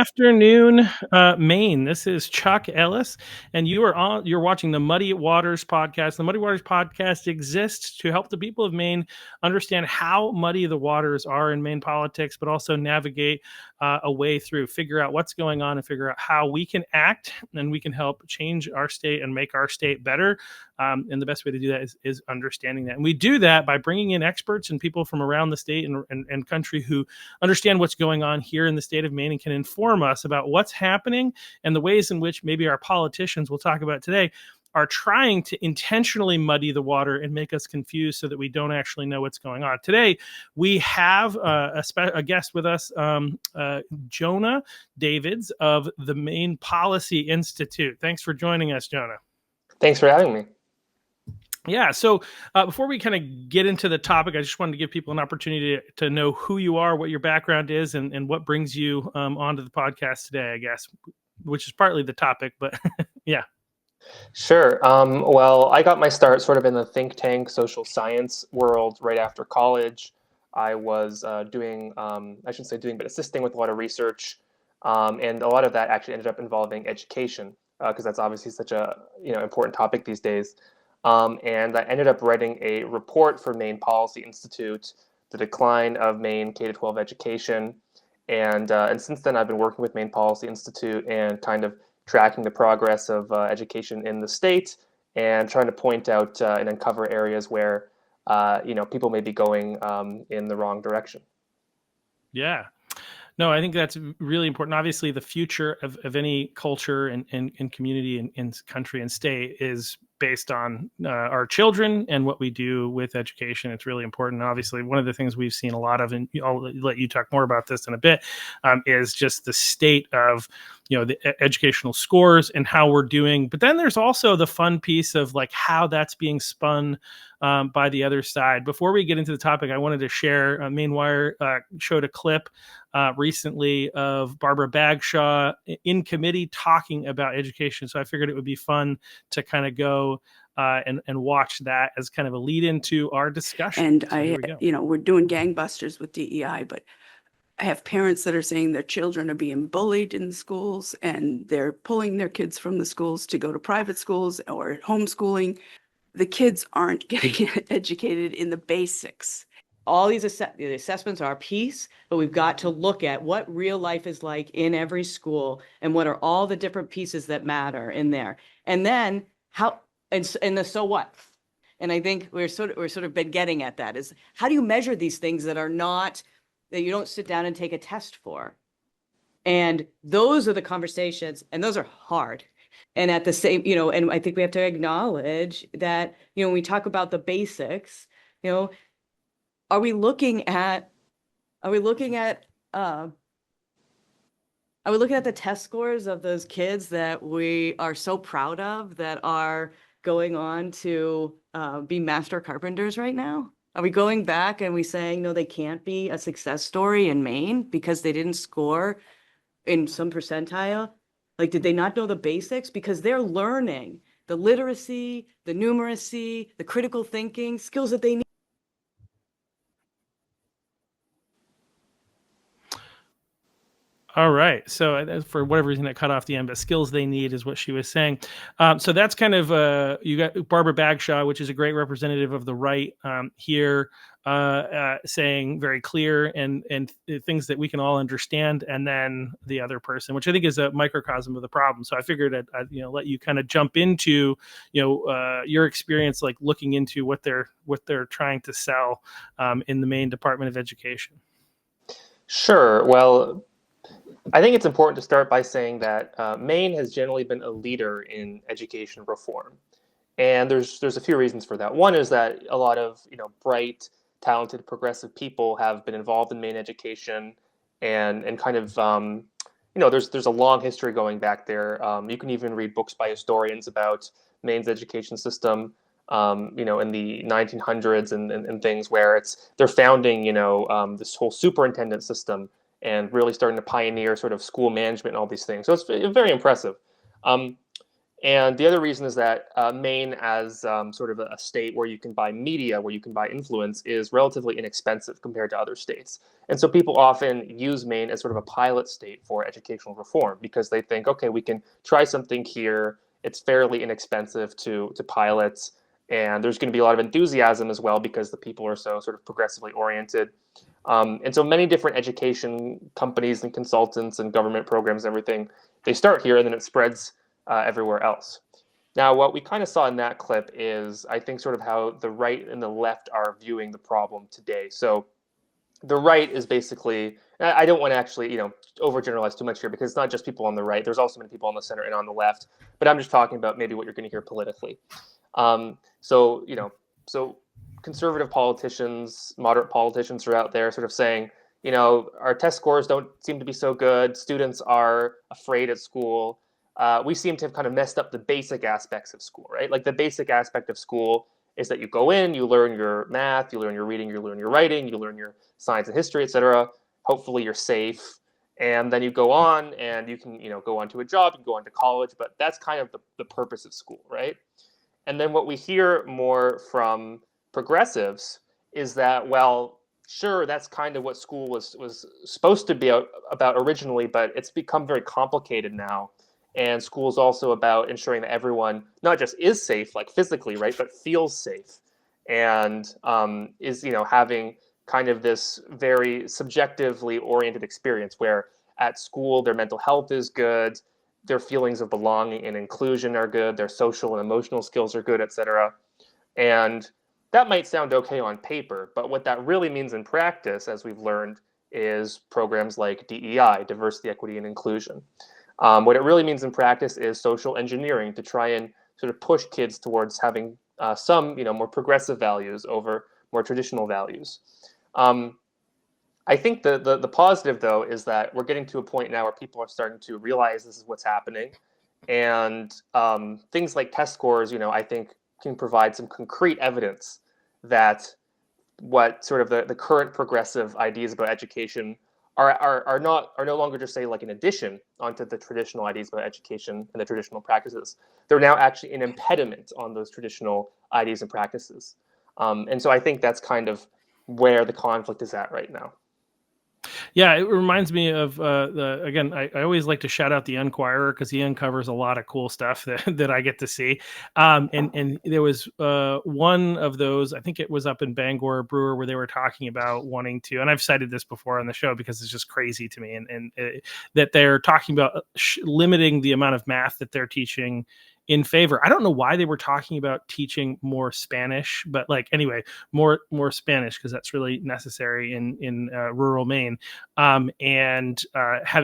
afternoon, Maine. This is Chuck Ellis, and you're watching the Muddy Waters podcast. The Muddy Waters podcast exists to help the people of Maine understand how muddy the waters are in Maine politics, but also navigate a way through, figure out what's going on, and figure out how we can act and we can help change our state and make our state better. And the best way to do that is understanding that. And we do that by bringing in experts and people from around the state and country who understand what's going on here in the state of Maine and can inform us about what's happening and the ways in which maybe our politicians, we'll talk about today, are trying to intentionally muddy the water and make us confused so that we don't actually know what's going on. Today, we have a guest with us, Jonah Davids of the Maine Policy Institute. Thanks for joining us, Jonah. Thanks for having me. Yeah. So before we kind of get into the topic, I just wanted to give people an opportunity to know who you are, what your background is, and what brings you onto the podcast today, I guess, which is partly the topic, but yeah. Sure. Well, I got my start sort of in the think tank social science world right after college. I was doing, I shouldn't say doing, but assisting with a lot of research. And a lot of that actually ended up involving education, because that's obviously such a important topic these days. And I ended up writing a report for Maine Policy Institute, The Decline of Maine K-12 Education. And since then, I've been working with Maine Policy Institute and kind of tracking the progress of education in the state and trying to point out and uncover areas where, people may be going in the wrong direction. Yeah. No, I think that's really important. Obviously, the future of any culture and community and country and state is based on our children and what we do with education. It's really important. Obviously, one of the things we've seen a lot of, and I'll let you talk more about this in a bit, is just the state of the educational scores and how we're doing. But then there's also the fun piece of like how that's being spun by the other side. Before we get into the topic, I wanted to share, Mainwire showed a clip recently of Barbara Bagshaw in committee talking about education. So I figured it would be fun to kind of go and watch that as kind of a lead into our discussion. And so we're doing gangbusters with DEI, but I have parents that are saying their children are being bullied in schools and they're pulling their kids from the schools to go to private schools or homeschooling. The kids aren't getting educated in the basics. All these the assessments are a piece, but we've got to look at what real life is like in every school and what are all the different pieces that matter in there. And then how, and the so what? And I think we're sort of been getting at that is how do you measure these things that are not, that you don't sit down and take a test for? And those are the conversations, and those are hard. And at the same, and I think we have to acknowledge that, when we talk about the basics, are we looking at the test scores of those kids that we are so proud of that are going on to be master carpenters right now? Are we going back and we saying, no, they can't be a success story in Maine because they didn't score in some percentile? Like, did they not know the basics? Because they're learning the literacy, the numeracy, the critical thinking skills that they need. All right. So for whatever reason, it cut off the end, but skills they need is what she was saying. So that's kind of, you got Barbara Bagshaw, which is a great representative of the right here, saying very clear and things that we can all understand. And then the other person, which I think is a microcosm of the problem. So I figured I'd let you kind of jump into, your experience, like looking into what they're trying to sell in the Maine Department of Education. Sure. Well, I think it's important to start by saying that Maine has generally been a leader in education reform. And there's a few reasons for that. One is that a lot of bright, talented, progressive people have been involved in Maine education and kind of there's a long history going back there. You can even read books by historians about Maine's education system in the 1900s and things where they're founding this whole superintendent system and really starting to pioneer sort of school management and all these things. So it's very impressive. And the other reason is that Maine, as sort of a state where you can buy media, where you can buy influence, is relatively inexpensive compared to other states. And so people often use Maine as sort of a pilot state for educational reform because they think, okay, we can try something here. It's fairly inexpensive to pilot. And there's going to be a lot of enthusiasm as well because the people are so sort of progressively oriented. And so many different education companies and consultants and government programs and everything, they start here and then it spreads everywhere else. Now, what we kind of saw in that clip is, I think, sort of how the right and the left are viewing the problem today. So the right is basically, I don't want to actually, overgeneralize too much here because it's not just people on the right. There's also many people on the center and on the left. But I'm just talking about maybe what you're going to hear politically. So conservative politicians, moderate politicians are out there sort of saying, our test scores don't seem to be so good. Students are afraid at school. We seem to have kind of messed up the basic aspects of school, right? Like the basic aspect of school is that you go in, you learn your math, you learn your reading, you learn your writing, you learn your science and history, etc. Hopefully you're safe. And then you go on and you can, go on to a job, you go on to college, but that's kind of the purpose of school, right? And then what we hear more from progressives is that, well, sure, that's kind of what school was supposed to be about originally, but it's become very complicated now. And school is also about ensuring that everyone not just is safe, like physically, right, but feels safe and is, having kind of this very subjectively oriented experience where at school their mental health is good, their feelings of belonging and inclusion are good, their social and emotional skills are good, etc. And that might sound okay on paper, but what that really means in practice, as we've learned, is programs like DEI, diversity, equity, and inclusion. What it really means in practice is social engineering to try and sort of push kids towards having some, more progressive values over more traditional values. I think the positive, though, is that we're getting to a point now where people are starting to realize this is what's happening. And things like test scores, I think can provide some concrete evidence that what sort of the current progressive ideas about education are no longer just, say, like an addition onto the traditional ideas about education and the traditional practices. They're now actually an impediment on those traditional ideas and practices. And so I think that's kind of where the conflict is at right now. Yeah, it reminds me of again, I always like to shout out the Unquirer because he uncovers a lot of cool stuff that I get to see. And there was one of those, I think it was up in Bangor Brewer, where they were talking about wanting to, and I've cited this before on the show because it's just crazy to me, and that they're talking about limiting the amount of math that they're teaching in favor. I don't know why they were talking about teaching more Spanish, but anyway, more Spanish because that's really necessary in rural Maine, and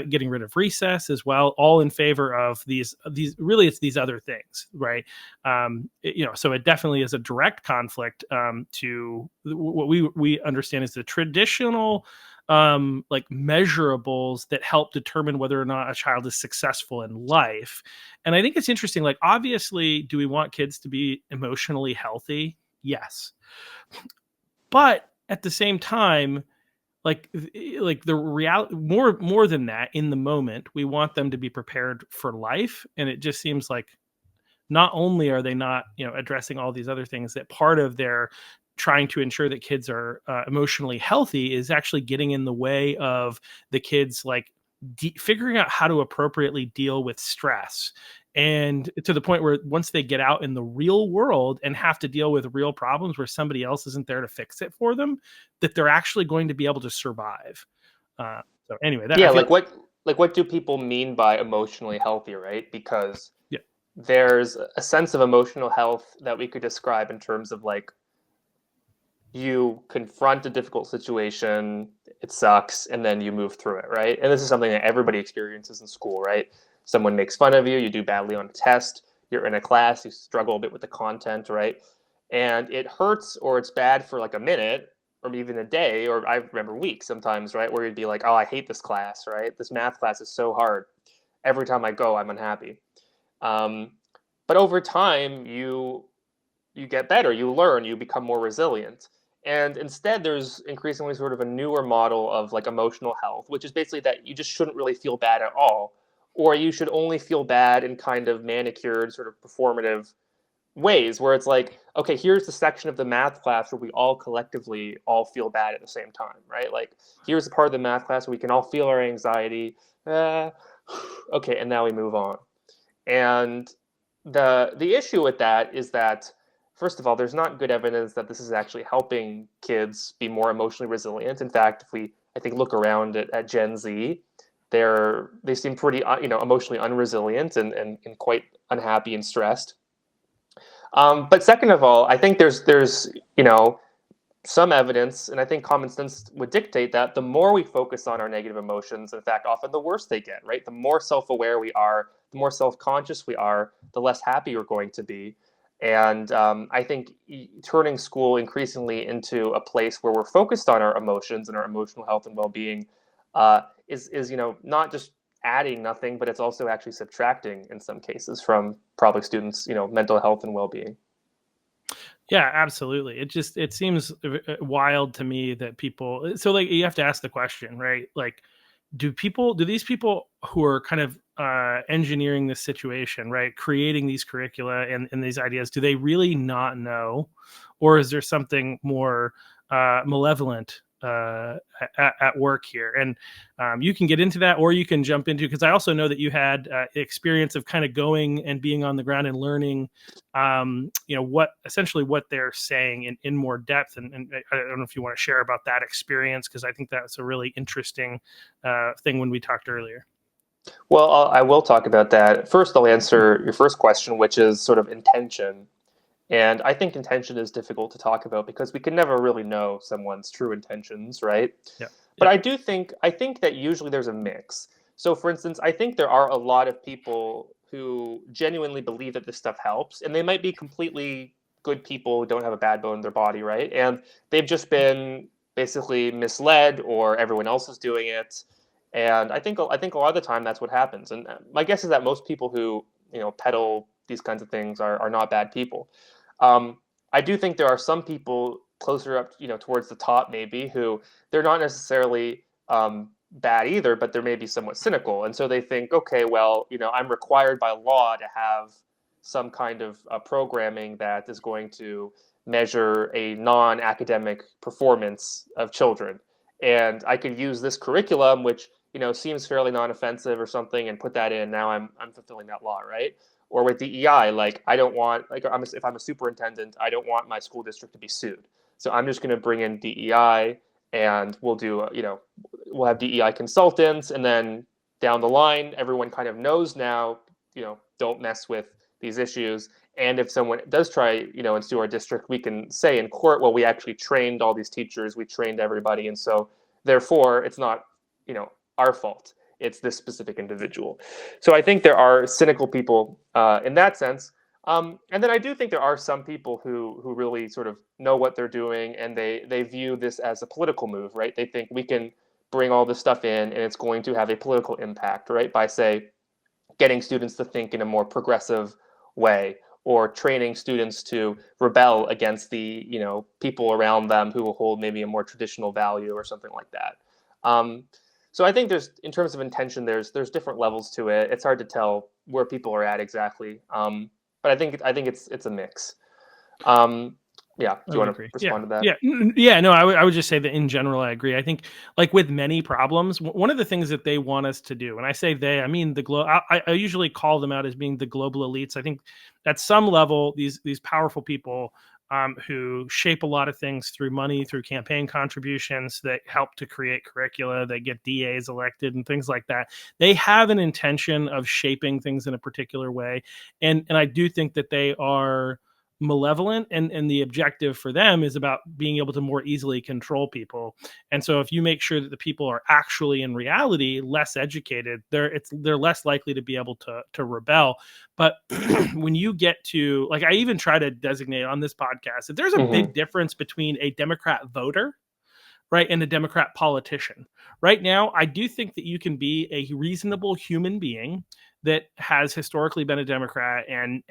getting rid of recess as well, all in favor of these. Really, it's these other things, right? So it definitely is a direct conflict to what we understand is the traditional measurables that help determine whether or not a child is successful in life. And I think it's interesting, obviously, do we want kids to be emotionally healthy? Yes. But at the same time, the reality, more than that, in the moment, we want them to be prepared for life. And it just seems like not only are they not, addressing all these other things, that part of their trying to ensure that kids are emotionally healthy is actually getting in the way of the kids figuring out how to appropriately deal with stress, and to the point where once they get out in the real world and have to deal with real problems where somebody else isn't there to fix it for them, that they're actually going to be able to survive. So anyway, what do people mean by emotionally healthy, right? Because yeah, there's a sense of emotional health that we could describe in terms of you confront a difficult situation, it sucks, and then you move through it, right? And this is something that everybody experiences in school, right? Someone makes fun of you, you do badly on a test, you're in a class, you struggle a bit with the content, right? And it hurts or it's bad for a minute or even a day, or I remember weeks sometimes, right? Where you'd be like, oh, I hate this class, right? This math class is so hard. Every time I go, I'm unhappy. But over time, you get better, you learn, you become more resilient. And instead, there's increasingly sort of a newer model of emotional health, which is basically that you just shouldn't really feel bad at all, or you should only feel bad in kind of manicured, sort of performative ways, where it's like, okay, here's the section of the math class where we all collectively all feel bad at the same time, right? Like, here's the part of the math class where we can all feel our anxiety. Okay, and now we move on. And the issue with that is that, first of all, there's not good evidence that this is actually helping kids be more emotionally resilient. In fact, if we, I think, look around at Gen Z, they seem pretty emotionally unresilient and quite unhappy and stressed. But second of all, I think there's some evidence, and I think common sense would dictate that the more we focus on our negative emotions, in fact, often the worse they get, right? The more self-aware we are, the more self-conscious we are, the less happy we're going to be. And I think turning school increasingly into a place where we're focused on our emotions and our emotional health and well-being is not just adding nothing, but it's also actually subtracting in some cases from probably students' mental health and well-being. Yeah, absolutely. It seems wild to me that people, so like you have to ask the question, right? Like, do these people who are kind of engineering this situation, right, creating these curricula and these ideas, do they really not know, or is there something more malevolent at work here? And you can get into that, or you can jump into, because I also know that you had experience of kind of going and being on the ground and learning what they're saying in more depth. And I don't know if you want to share about that experience, because I think that's a really interesting thing when we talked earlier. Well, I will talk about that. First, I'll answer your first question, which is sort of intention. And I think intention is difficult to talk about because we can never really know someone's true intentions, right? Yeah. But I think that usually there's a mix. So for instance, I think there are a lot of people who genuinely believe that this stuff helps, and they might be completely good people who don't have a bad bone in their body, right? And they've just been basically misled, or everyone else is doing it. And I think a lot of the time that's what happens. And my guess is that most people who peddle these kinds of things are not bad people. I do think there are some people closer up, towards the top, maybe, who they're not necessarily bad either, but they're maybe somewhat cynical, and so they think, okay, well, I'm required by law to have some kind of programming that is going to measure a non-academic performance of children, and I could use this curriculum, which seems fairly non-offensive or something, and put that in. Now I'm fulfilling that law, right? Or with DEI, like I don't want, like if I'm a superintendent, I don't want my school district to be sued. So I'm just going to bring in DEI, and we'll do, we'll have DEI consultants, and then down the line, everyone kind of knows now, don't mess with these issues. And if someone does try, and sue our district, we can say in court, well, we actually trained all these teachers, we trained everybody, and so therefore it's not, our fault. It's this specific individual. So I think there are cynical people in that sense. And then I do think there are some people who really sort of know what they're doing, and they view this as a political move, right? They think we can bring all this stuff in and it's going to have a political impact, right? By, say, getting students to think in a more progressive way, or training students to rebel against the, people around them who will hold maybe a more traditional value or something like that. So I think in terms of intention, there's different levels to it. It's hard to tell where people are at exactly. But I think it's a mix. Yeah. Do you want to respond to that? Yeah. No, I would just say that in general, I agree. I think, like with many problems, one of the things that they want us to do, and I say they, I mean I usually call them out as being the global elites. I think at some level, these powerful people who shape a lot of things through money, through campaign contributions that help to create curricula, they get DAs elected and things like that. They have an intention of shaping things in a particular way. And I do think that they are malevolent, and the objective for them is about being able to more easily control people. And so if you make sure that the people are actually in reality less educated, they're less likely to be able to rebel. But when you get to, like, I even try to designate on this podcast that there's a big difference between a Democrat voter, right, and a Democrat politician. Right now, I do think that you can be a reasonable human being that has historically been a Democrat, and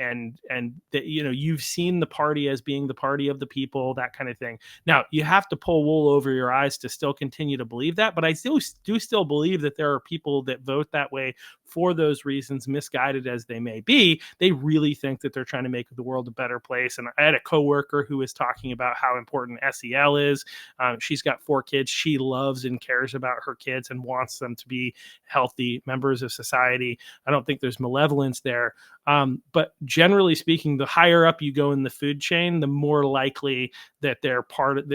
that, you know, you've seen the party as being the party of the people, that kind of thing. Now, you have to pull wool over your eyes to still continue to believe that, but I still believe that there are people that vote that way for those reasons, misguided as they may be. They really think that they're trying to make the world a better place. And I had a coworker who was talking about how important SEL is. She's got 4 kids. She loves and cares about her kids and wants them to be healthy members of society. I don't think there's malevolence there. But generally speaking, the higher up you go in the food chain, the more likely that they're part of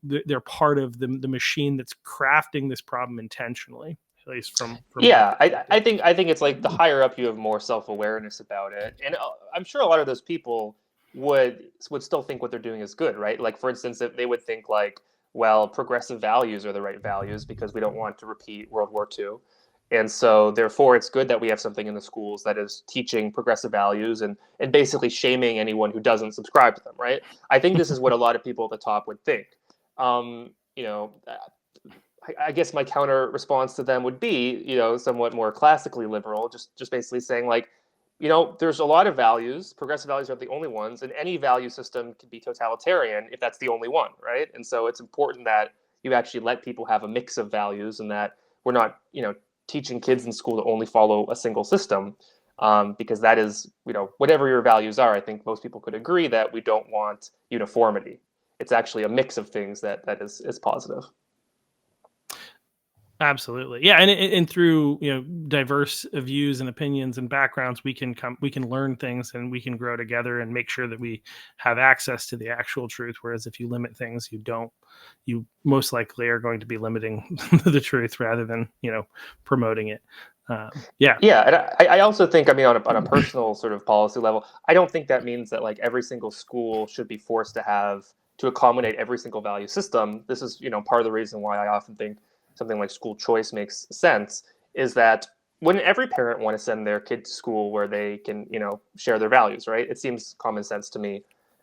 they're part of the machine that's crafting this problem intentionally. At least from Yeah, I think it's like the higher up you have, more self-awareness about it, and I'm sure a lot of those people would still think what they're doing is good, right? Like, for instance, if they would think like, well, progressive values are the right values because we don't want to repeat World War II, and so therefore it's good that we have something in the schools that is teaching progressive values and basically shaming anyone who doesn't subscribe to them, right? I think this is what a lot of people at the top would think. You know, I guess my counter response to them would be, you know, somewhat more classically liberal, just basically saying like, you know, there's a lot of values. Progressive values aren't the only ones, and any value system can be totalitarian if that's the only one, right? And so it's important that you actually let people have a mix of values, and that we're not, you know, teaching kids in school to only follow a single system, because that is, you know, whatever your values are. I think most people could agree that we don't want uniformity. It's actually a mix of things that is positive. Absolutely. Yeah. And through, you know, diverse views and opinions and backgrounds, we can learn things, and we can grow together and make sure that we have access to the actual truth. Whereas if you limit things, you most likely are going to be limiting the truth rather than, you know, promoting it. Yeah. And I also think, I mean, on a personal sort of policy level, I don't think that means that like every single school should be forced to accommodate every single value system. This is, you know, part of the reason why I often think something like school choice makes sense, is that wouldn't every parent want to send their kid to school where they can, you know, share their values, right? It seems common sense to me.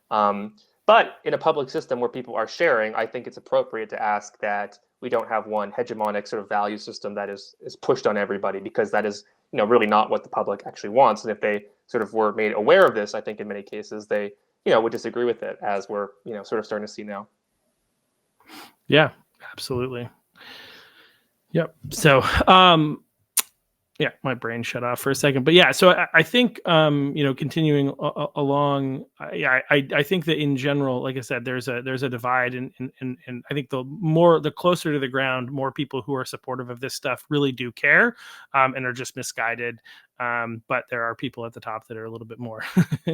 But in a public system where people are sharing, I think it's appropriate to ask that we don't have one hegemonic sort of value system that is pushed on everybody, because that is, you know, really not what the public actually wants. And if they sort of were made aware of this, I think in many cases they, you know, would disagree with it, as we're, you know, sort of starting to see now. Yeah, absolutely. Yep. So, yeah, my brain shut off for a second, but yeah. So I think, you know, continuing along, I think that in general, like I said, there's a divide, and I think the closer to the ground, more people who are supportive of this stuff really do care, and are just misguided. But there are people at the top that are a little bit more,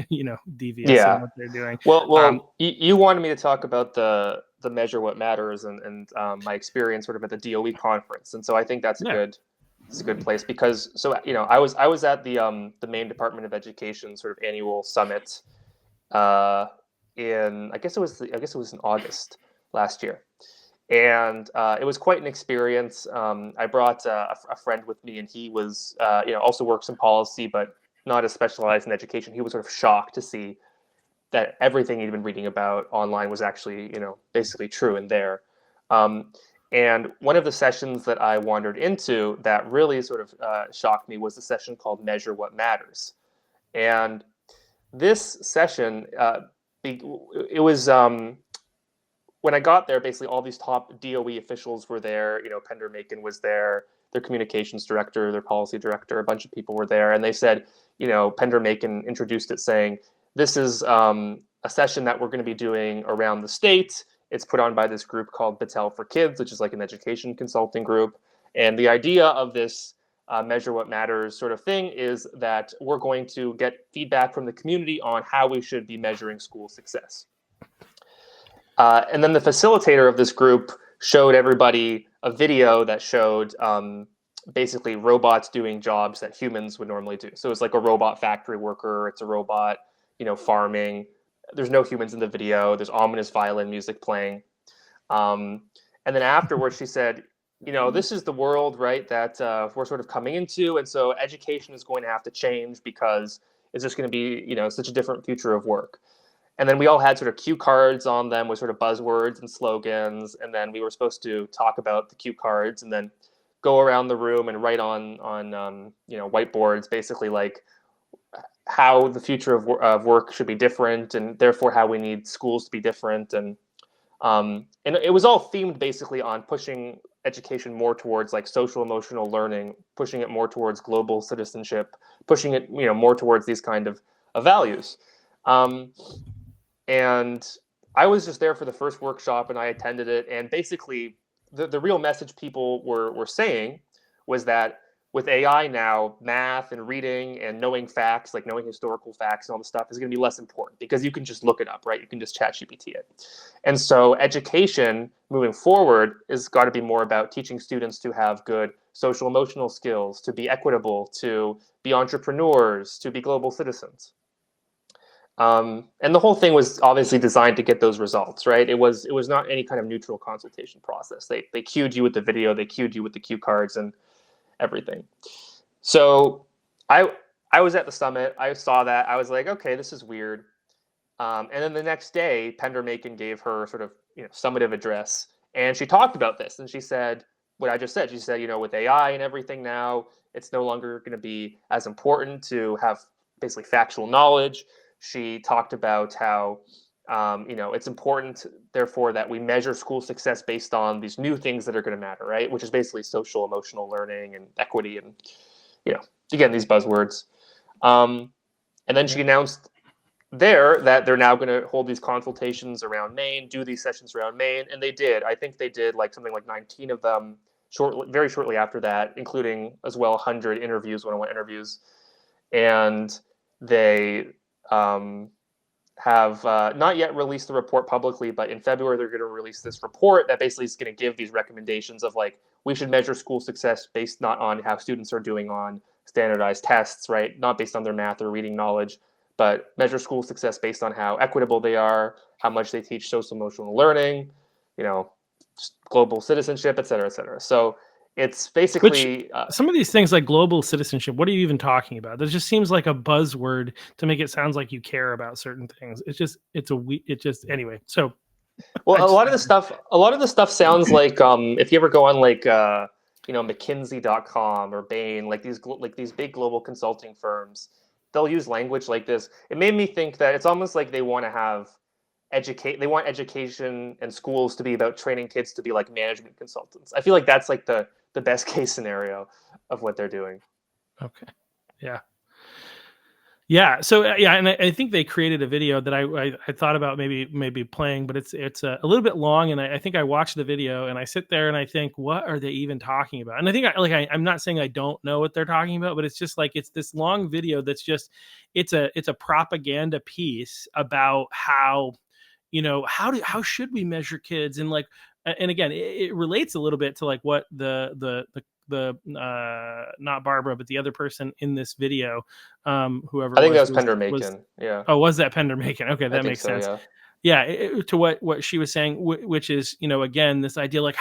you know, devious in what they're doing. Well, you wanted me to talk about the Measure What Matters and my experience sort of at the DOE conference, and so I think that's a good place, because, so, you know, I was at the Maine Department of Education sort of annual summit in I guess it was in August last year, and it was quite an experience. I brought a friend with me, and he was you know, also works in policy but not as specialized in education. He was sort of shocked to see that everything he'd been reading about online was actually, you know, basically true in there. And one of the sessions that I wandered into that really sort of shocked me was the session called Measure What Matters. And this session, it was, when I got there, basically all these top DOE officials were there. You know, Pender Macon was there, their communications director, their policy director, a bunch of people were there. And they said, you know, Pender Macon introduced it saying, this is a session that we're going to be doing around the state. It's put on by this group called Battelle for Kids, which is like an education consulting group. And the idea of this Measure What Matters sort of thing is that we're going to get feedback from the community on how we should be measuring school success. And then the facilitator of this group showed everybody a video that showed basically robots doing jobs that humans would normally do. So it's like a robot factory worker. It's a robot, you know, farming. There's no humans in the video. There's ominous violin music playing. And then afterwards, she said, you know, this is the world, right, that we're sort of coming into. And so education is going to have to change, because it's just going to be, you know, such a different future of work. And then we all had sort of cue cards on them with sort of buzzwords and slogans. And then we were supposed to talk about the cue cards and then go around the room and write on whiteboards, basically like how the future of work should be different, and therefore how we need schools to be different. And it was all themed basically on pushing education more towards like social emotional learning, pushing it more towards global citizenship, pushing it more towards these kind of values. And I was just there for the first workshop, and I attended it. And basically, the real message people were saying was that with AI now, math and reading and knowing facts, like knowing historical facts and all this stuff, is going to be less important because you can just look it up, right? You can just chat GPT it. And so education moving forward is got to be more about teaching students to have good social emotional skills, to be equitable, to be entrepreneurs, to be global citizens. And the whole thing was obviously designed to get those results, right? It was not any kind of neutral consultation process. They cued you with the video, they cued you with the cue cards and everything. So I was at the summit. I saw that. I was like, okay, this is weird. And then the next day, Pender Macon gave her sort of summative address, and she talked about this. And she said what I just said. She said, with AI and everything now, it's no longer going to be as important to have basically factual knowledge. She talked about how it's important, therefore, that we measure school success based on these new things that are going to matter, right? Which is basically social emotional learning and equity and again, these buzzwords. And then she announced there that they're now going to hold these consultations around Maine, do these sessions around Maine, and they did. I think they did like something like 19 of them very shortly after that, including as well 100 interviews, one-on-one interviews. And they have not yet released the report publicly, but in February they're going to release this report that basically is going to give these recommendations of like, we should measure school success based not on how students are doing on standardized tests, right? Not based on their math or reading knowledge, but measure school success based on how equitable they are, how much they teach social emotional learning, global citizenship, et cetera, et cetera. So it's basically some of these things like global citizenship. What are you even talking about? That just seems like a buzzword to make it sound like you care about certain things. Anyway. So, well, a lot of the stuff sounds like if you ever go on like McKinsey.com or Bain, like these big global consulting firms, they'll use language like this. It made me think that it's almost like they want to have they want education and schools to be about training kids to be like management consultants. I feel like that's like the best case scenario of what they're doing. Okay. Yeah. So and I think they created a video that I thought about maybe playing, but it's a little bit long, and I think I watched the video and I sit there and I think, what are they even talking about? And I think I'm not saying I don't know what they're talking about, but it's just like it's this long video that's just it's a propaganda piece about how how should we measure kids, and like, and again, it relates a little bit to like what the not Barbara, but the other person in this video, whoever I think that was, was Pender Macon. Yeah. Oh, was that Pender Macon? Okay, that makes sense. Yeah. Yeah, to what she was saying, which is, again, this idea like,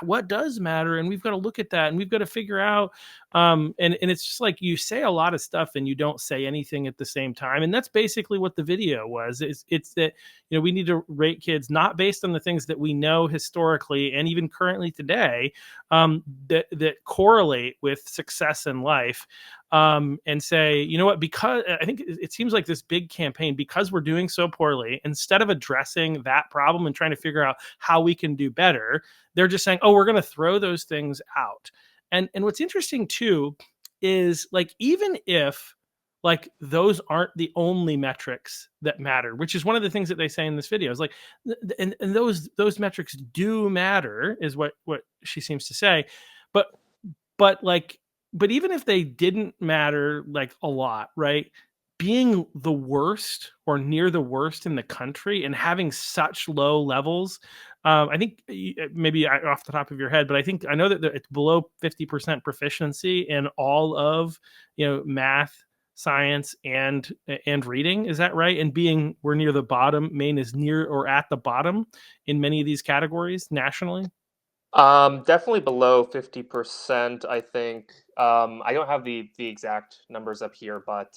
what does matter? And we've got to look at that, and we've got to figure out, and it's just like you say a lot of stuff and you don't say anything at the same time. And that's basically what the video was. It's that, we need to rate kids not based on the things that we know historically and even currently today, that correlate with success in life. And say, what, because I think it seems like this big campaign, because we're doing so poorly, instead of addressing that problem and trying to figure out how we can do better, they're just saying, oh, we're going to throw those things out. And what's interesting too is like, even if like those aren't the only metrics that matter, which is one of the things that they say in this video, is like, and those metrics do matter, is what she seems to say. But even if they didn't matter like a lot, right? Being the worst or near the worst in the country and having such low levels, I think maybe off the top of your head, but I know that it's below 50% proficiency in all of math, science, and reading. Is that right? And we're near the bottom. Maine is near or at the bottom in many of these categories nationally. Definitely below 50%, I think. I don't have the exact numbers up here, but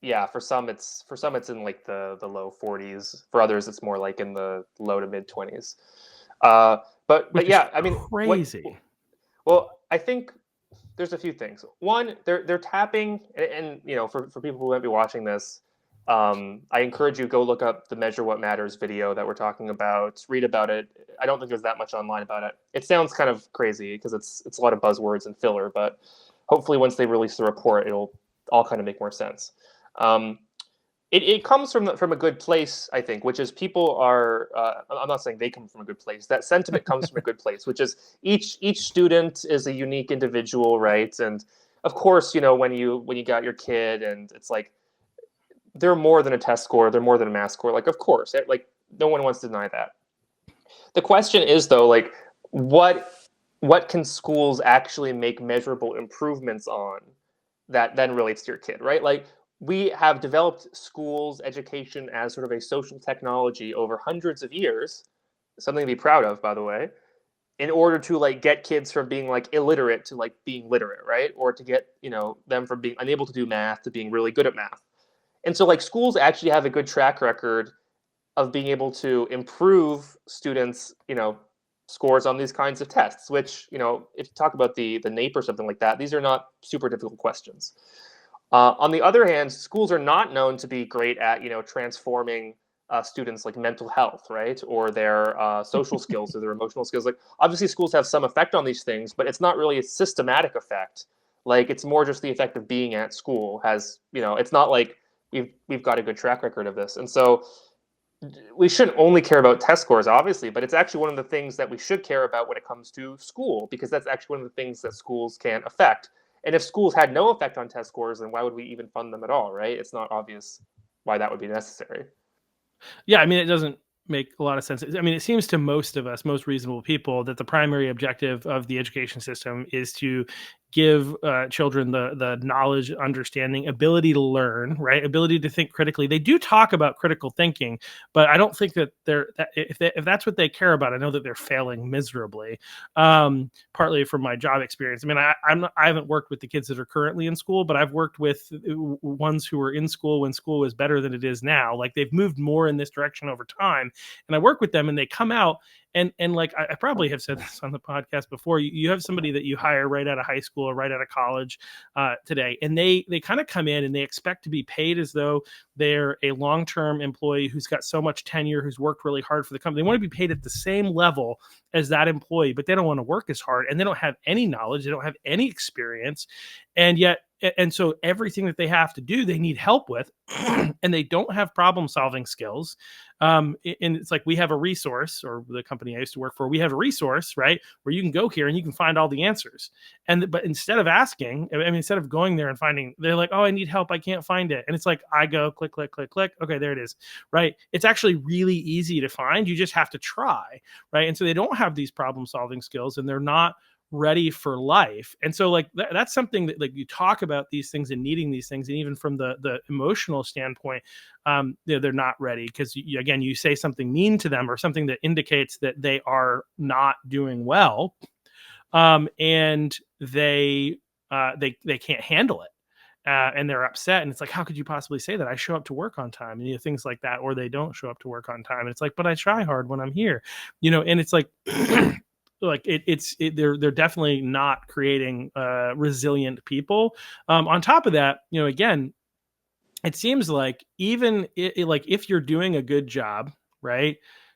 yeah, for some it's in like the low 40s. For others, it's more like in the low to mid 20s. But yeah, I mean, crazy. Well, I think there's a few things. One, they're tapping, and for people who might be watching this, I encourage you go look up the Measure What Matters video that we're talking about. Read about it. I don't think there's that much online about it. It sounds kind of crazy because it's a lot of buzzwords and filler, but hopefully once they release the report, it'll all kind of make more sense. Um, it comes from a good place, I think, which is people are. I'm not saying they come from a good place. That sentiment comes from a good place, which is each student is a unique individual, right? And of course, when you got your kid, and it's like they're more than a test score, they're more than a math score. Like, of course, like no one wants to deny that. The question is though, like, what can schools actually make measurable improvements on that then relates to your kid, right? Like we have developed schools education as sort of a social technology over hundreds of years, something to be proud of, by the way, in order to like get kids from being like illiterate to like being literate, right? Or to get, them from being unable to do math to being really good at math. And so like schools actually have a good track record of being able to improve students, scores on these kinds of tests, which, if you talk about the NAEP or something like that, these are not super difficult questions. On the other hand, schools are not known to be great at, transforming students' like mental health, right, or their social skills or their emotional skills. Like obviously, schools have some effect on these things, but it's not really a systematic effect. Like it's more just the effect of being at school. Has it's not like we've got a good track record of this, and so we shouldn't only care about test scores, obviously, but it's actually one of the things that we should care about when it comes to school, because that's actually one of the things that schools can affect. And if schools had no effect on test scores, then why would we even fund them at all, right? It's not obvious why that would be necessary. Yeah, I mean, it doesn't make a lot of sense. I mean, it seems to most of us, most reasonable people, that the primary objective of the education system is to give children the knowledge, understanding, ability to learn, right? Ability to think critically. They do talk about critical thinking, but I don't think that if that's what they care about, I know that they're failing miserably. Partly from my job experience. I mean, I haven't worked with the kids that are currently in school, but I've worked with ones who were in school when school was better than it is now. Like they've moved more in this direction over time, and I work with them, and they come out. And like I probably have said this on the podcast before, you have somebody that you hire right out of high school or right out of college today, and they kind of come in and they expect to be paid as though they're a long-term employee who's got so much tenure, who's worked really hard for the company. They want to be paid at the same level as that employee, but they don't want to work as hard, and they don't have any knowledge, they don't have any experience, and so everything that they have to do, they need help with, and they don't have problem-solving skills. And it's like we have a resource, or the company I used to work for, we have a resource, right, where you can go here and you can find all the answers. But instead of asking, I mean, instead of going there and finding, they're like, oh, I need help, I can't find it. And it's like, I go click, click, click, click. Okay, there it is, right? It's actually really easy to find. You just have to try, right? And so they don't have these problem-solving skills, and they're not ready for life. And so like that's something that, like, you talk about these things and needing these things, and even from the emotional standpoint, they're not ready, because again, you say something mean to them or something that indicates that they are not doing well, and they can't handle it. And they're upset, and it's like, how could you possibly say that? I show up to work on time, and things like that, or they don't show up to work on time, and it's like, but I try hard when I'm here, and it's like like they're definitely not creating resilient people. On top of that, again, it seems like even like if you're doing a good job, right,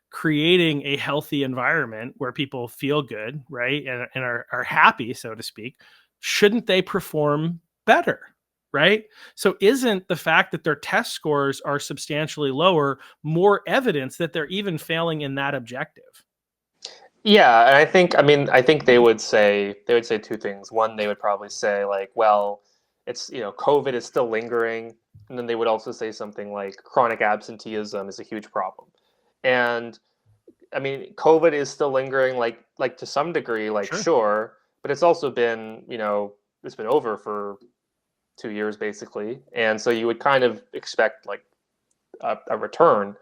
creating a healthy environment where people feel good, right, and are happy, so to speak, shouldn't they perform better? Right. So isn't the fact that their test scores are substantially lower more evidence that they're even failing in that objective? Yeah, and I think they would say two things. One, they would probably say like, well, it's COVID is still lingering, and then they would also say something like chronic absenteeism is a huge problem. And I mean, COVID is still lingering, like to some degree, like Sure. sure, but it's also been, it's been over for 2 years basically, and so you would kind of expect like a return.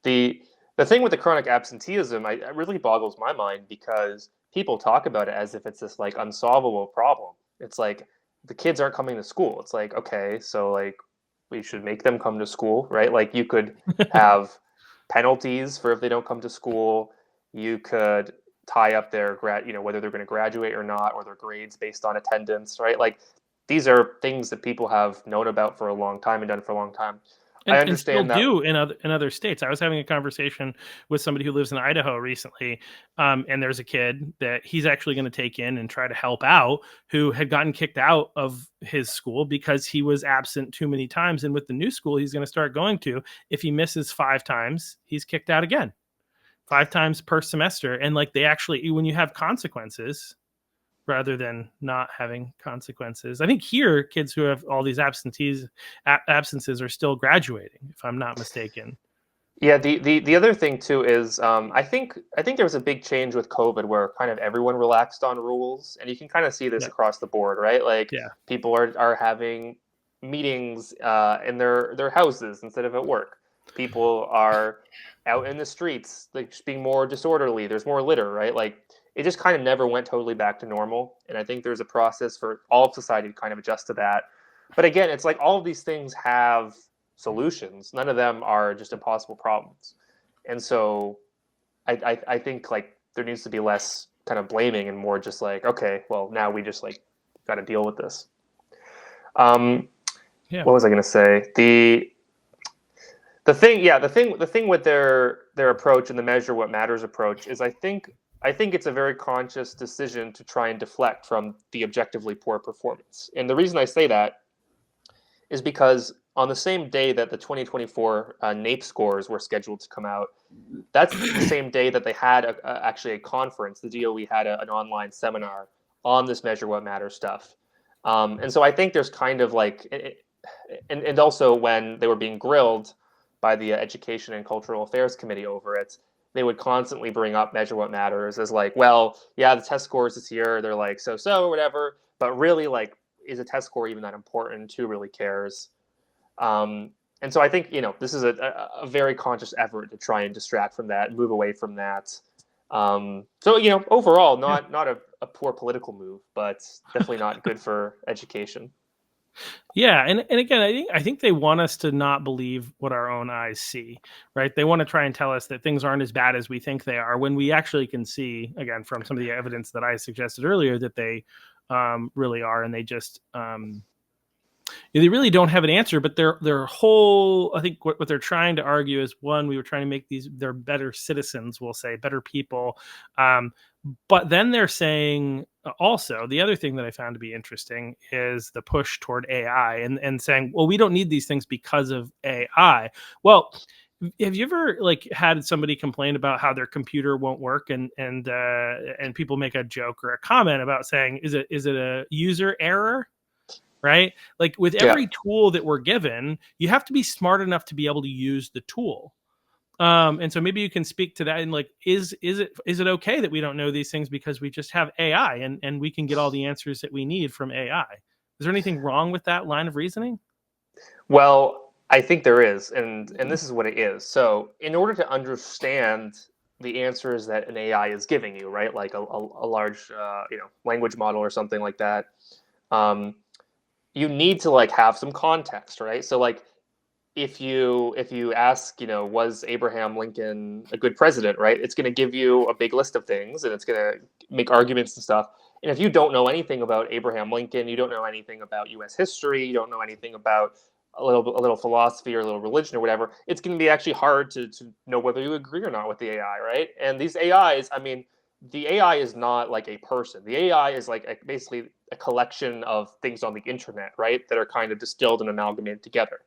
The the thing with the chronic absenteeism, it really boggles my mind because people talk about it as if it's this like unsolvable problem. It's like the kids aren't coming to school. It's like, okay, so like we should make them come to school, right? Like you could have penalties for if they don't come to school. You could tie up their whether they're going to graduate or not, or their grades based on attendance, right? Like these are things that people have known about for a long time and done for a long time. I and still understand that. do in other states. I was having a conversation with somebody who lives in Idaho recently, and there's a kid that he's actually going to take in and try to help out who had gotten kicked out of his school because he was absent too many times. And with the new school he's going to start going to, if he misses 5 times, he's kicked out again, 5 times per semester. And like they actually, when you have consequences rather than not having consequences. I think here, kids who have all these absences are still graduating, if I'm not mistaken. Yeah, the other thing too is I think there was a big change with COVID where kind of everyone relaxed on rules, and you can kind of see this Yeah. across the board, right? Like Yeah. people are having meetings in their houses instead of at work. People are out in the streets, like just being more disorderly. There's more litter, right? Like it just kind of never went totally back to normal, and I think there's a process for all of society to kind of adjust to that. But again, it's like all of these things have solutions. None of them are just impossible problems. And so I think like there needs to be less kind of blaming and more just like, okay, well now we just like got to deal with this. Yeah. What was I going to say? The thing with their approach and the measure what matters approach is I think it's a very conscious decision to try and deflect from the objectively poor performance. And the reason I say that is because on the same day that the 2024 NAEP scores were scheduled to come out, that's the same day that they had actually a conference. The DOE had an online seminar on this Measure What Matters stuff. And so I think there's kind of like, and also when they were being grilled by the Education and Cultural Affairs Committee over it, they would constantly bring up Measure What Matters as like, well, yeah, the test scores this year, they're like so or whatever, but really like, is a test score even that important? Who really cares? And so I think this is a very conscious effort to try and distract from that, move away from that. So overall, not a poor political move, but definitely not good for education. Yeah, and again, I think they want us to not believe what our own eyes see, right? They want to try and tell us that things aren't as bad as we think they are, when we actually can see, again, from some of the evidence that I suggested earlier, that they really are, and they just they really don't have an answer. But their whole, I think what they're trying to argue is, one, we were trying to make they're better citizens, we'll say, better people. But then they're saying also, the other thing that I found to be interesting is the push toward AI and saying, well, we don't need these things because of AI. Well, have you ever like had somebody complain about how their computer won't work, and people make a joke or a comment about saying, is it a user error? Right? Like with every tool that we're given, you have to be smart enough to be able to use the tool. And so maybe you can speak to that, and like, is it okay that we don't know these things because we just have AI and we can get all the answers that we need from AI? Is there anything wrong with that line of reasoning? Well, I think there is, and this is what it is. So in order to understand the answers that an AI is giving you, right, like a large language model or something like that, you need to like have some context, right? So like if you ask, was Abraham Lincoln a good president, right? It's going to give you a big list of things, and it's going to make arguments and stuff. And if you don't know anything about Abraham Lincoln, you don't know anything about U.S. history, you don't know anything about a little philosophy or a little religion or whatever, it's going to be actually hard to know whether you agree or not with the AI, right? And these AIs, I mean, the AI is not like a person. The AI is like basically a collection of things on the internet, right, that are kind of distilled and amalgamated together.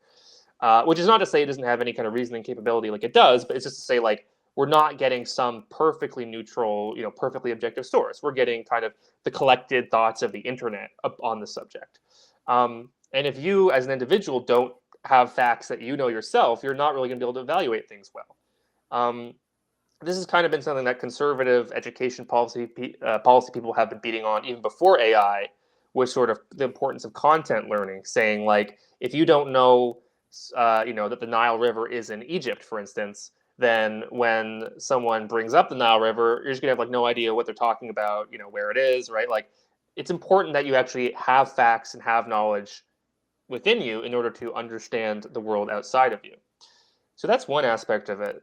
Which is not to say it doesn't have any kind of reasoning capability, like it does, but it's just to say like we're not getting some perfectly neutral, perfectly objective source. We're getting kind of the collected thoughts of the internet on the subject. And if you, as an individual, don't have facts that you know yourself, you're not really going to be able to evaluate things well. This has kind of been something that conservative education policy people have been beating on even before AI, was sort of the importance of content learning, saying like, if you don't know, that the Nile River is in Egypt, for instance, then when someone brings up the Nile River, you're just gonna have like no idea what they're talking about, where it is, right? Like, it's important that you actually have facts and have knowledge within you in order to understand the world outside of you. So that's one aspect of it.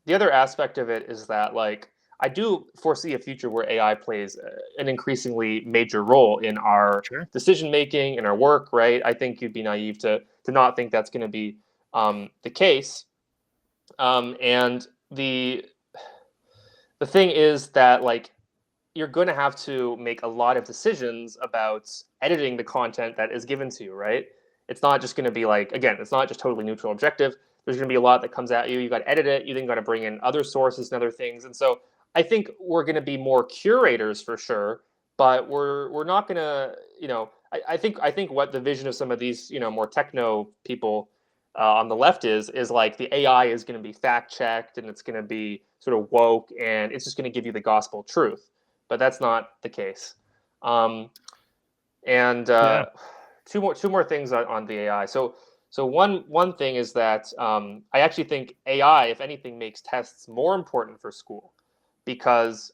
The other aspect of it is that, like, I do foresee a future where AI plays an increasingly major role in our Sure. decision making, in our work. Right? I think you'd be naive to not think that's going to be the case. And the thing is that like you're going to have to make a lot of decisions about editing the content that is given to you, right? It's not just going to be like, again, it's not just totally neutral objective. There's going to be a lot that comes at you. You got to edit it. You then got to bring in other sources and other things. And so I think we're going to be more curators for sure, but we're not going to, I think what the vision of some of these, more techno people on the left is like the AI is going to be fact checked and it's going to be sort of woke and it's just going to give you the gospel truth, but that's not the case. And Yeah. two more things on the AI. So one thing is that I actually think AI, if anything, makes tests more important for school because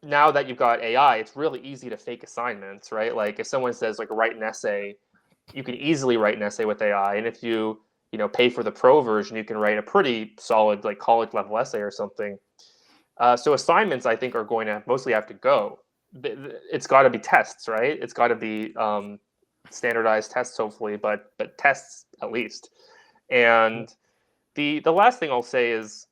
now that you've got AI, it's really easy to fake assignments, right? Like if someone says like write an essay, you can easily write an essay with AI, and if you pay for the pro version, you can write a pretty solid like college level essay or something. So assignments, I think, are going to mostly have to go. It's got to be tests, right? It's got to be standardized tests, hopefully, but tests at least. And the last thing I'll say is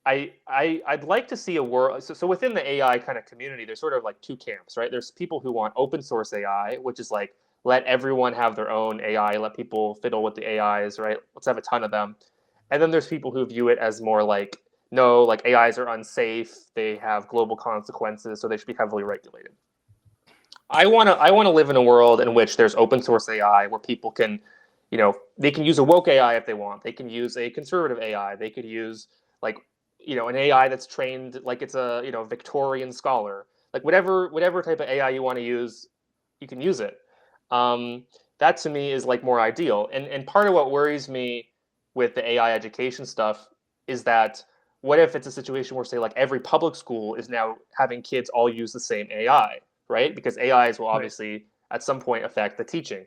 I'd like to see a world. So within the AI kind of community, there's sort of like two camps, right? There's people who want open source AI, which is like let everyone have their own AI, let people fiddle with the AIs, right? Let's have a ton of them. And then there's people who view it as more like no, like AIs are unsafe, they have global consequences, so they should be heavily regulated. I want to live in a world in which there's open source AI where people can, they can use a woke AI if they want. They can use a conservative AI. They could use like, an AI that's trained like it's a, Victorian scholar. Like whatever type of AI you want to use, you can use it. That to me is like more ideal. And part of what worries me with the AI education stuff is that what if it's a situation where say like every public school is now having kids all use the same AI, right? Because AIs will Right. obviously at some point affect the teaching.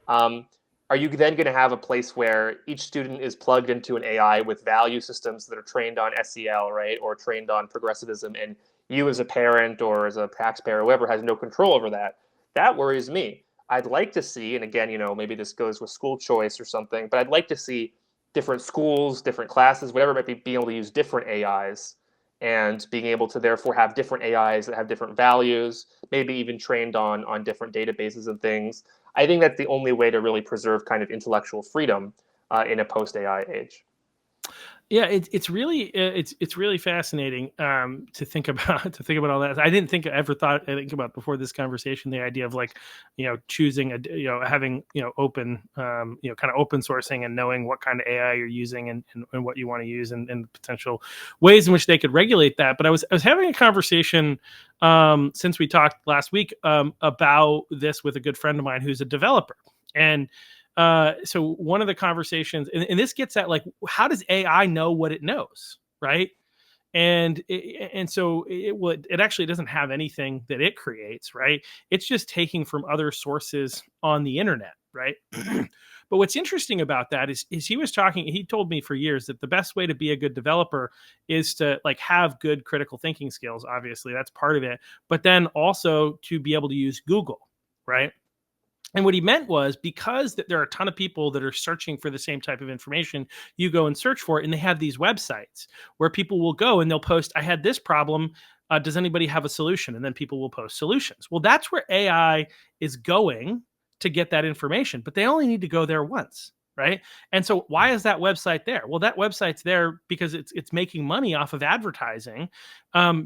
Um, are you then going to have a place where each student is plugged into an AI with value systems that are trained on SEL, right, or trained on progressivism, and you as a parent or as a taxpayer or whoever has no control over that? That worries me. I'd like to see, and again, maybe this goes with school choice or something, but I'd like to see different schools, different classes, whatever it might be, being able to use different AIs and being able to therefore have different AIs that have different values, maybe even trained on different databases and things. I think that's the only way to really preserve kind of intellectual freedom in a post AI age. Yeah, it's really it's really fascinating to think about all that. I didn't think I ever thought I think about before this conversation the idea of like choosing having open kind of open sourcing and knowing what kind of AI you're using and what you want to use and potential ways in which they could regulate that. But I was having a conversation since we talked last week about this with a good friend of mine who's a developer. And so one of the conversations, and this gets at like, how does AI know what it knows, right? And so it actually doesn't have anything that it creates, right? It's just taking from other sources on the internet, right? But what's interesting about that is he told me for years that the best way to be a good developer is to like have good critical thinking skills. Obviously, that's part of it, but then also to be able to use Google, right? And what he meant was because there are a ton of people that are searching for the same type of information, you go and search for it, and they have these websites where people will go and they'll post, I had this problem. Does anybody have a solution? And then people will post solutions. Well, that's where AI is going to get that information, but they only need to go there once, right? And so why is that website there? Well, that website's there because it's making money off of advertising,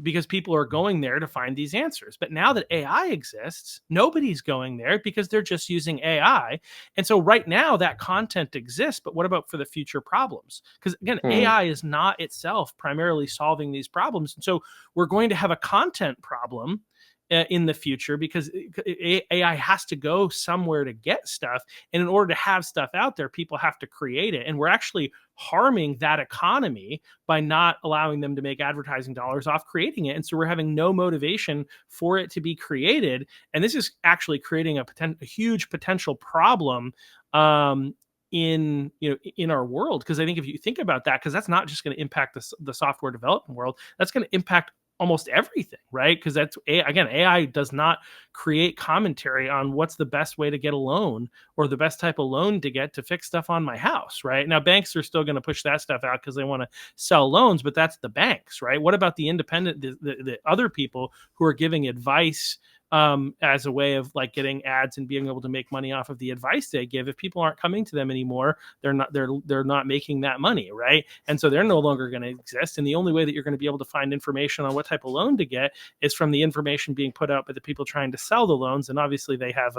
because people are going there to find these answers. But now that AI exists, nobody's going there because they're just using AI. And so right now that content exists, but what about for the future problems? Because again, AI is not itself primarily solving these problems. And so we're going to have a content problem in the future because AI has to go somewhere to get stuff. And in order to have stuff out there, people have to create it. And we're actually harming that economy by not allowing them to make advertising dollars off creating it. And so we're having no motivation for it to be created. And this is actually creating a huge potential problem in our world. Because I think if you think about that, because that's not just going to impact the software development world, that's going to impact almost everything, right? Because that's again, AI does not create commentary on what's the best way to get a loan or the best type of loan to get to fix stuff on my house, right? Now, banks are still going to push that stuff out because they want to sell loans, but that's the banks, right? What about the independent, the other people who are giving advice as a way of like getting ads and being able to make money off of the advice they give? If people aren't coming to them anymore, they're not making that money, right? And so they're no longer going to exist. And the only way that you're going to be able to find information on what type of loan to get is from the information being put out by the people trying to sell the loans. And obviously they have